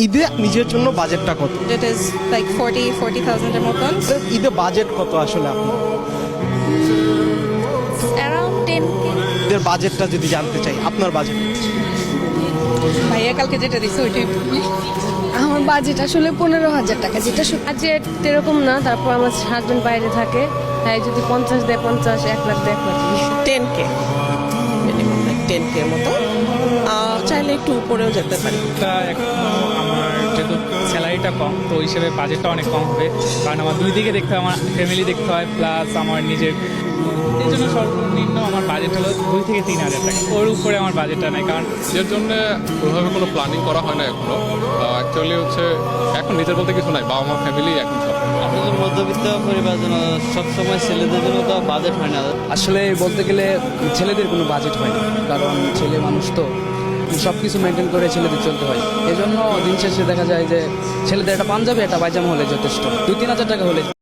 ঈদে নিজের জন্য বাজেটটা কত? It is like 40,000 এর মতন। ঈদে বাজেট কত আসলে আপনার? Around 10K। ঈদের বাজেটটা যদি জানতে চাই, আপনার বাজেট। ভাইয়া কালকে যেটা দিছে ওইটাই বলি। আমার বাজেট আসলে 15,000 টাকা, যেটা বাজেট এরকম না। তারপর আমার হাজবেন্ড বাইরে থাকে, হ্যাঁ যদি 50 দেয় 50, 1 লাখ দেয় 1 লাখ। 10K মিনিমাম 10K এর মতো। চাইলে একটু উপরেও যেতে পারি। আমার যেহেতু স্যালারিটা কম, তো ওই হিসেবে বাজেটটা অনেক কম হবে, কারণ আমার দুই দিকে দেখতে হয়, আমার ফ্যামিলি দেখতে হয় প্লাস আমার নিজের। এই জন্য সর্বনিম্ন আমার বাজেট হলো 2 থেকে 3 হাজার টাকা, ওর উপরে আমার বাজেটটা নেই। কারণ এর জন্য ওইভাবে কোনো প্ল্যানিং করা হয় না এখনো। অ্যাকচুয়ালি হচ্ছে এখন নিজের বলতে কিছু নাই, বাবা মা ফ্যামিলি এখন সব। আমাদের মধ্যবিত্ত পরিবার জন্য সবসময় ছেলেদের জন্য তো বাজেট হয় না। আসলে বলতে গেলে ছেলেদের কোনো বাজেট হয় না, কারণ ছেলে মানুষ তো সব কিছু মেনটেন করে ছেলেদের চলতে হয়। এই জন্য দিন শেষে দেখা যায় যে ছেলেদের একটা পাঞ্জাবি একটা পায়জামা হলে যথেষ্ট, 2-3 হাজার টাকা হলে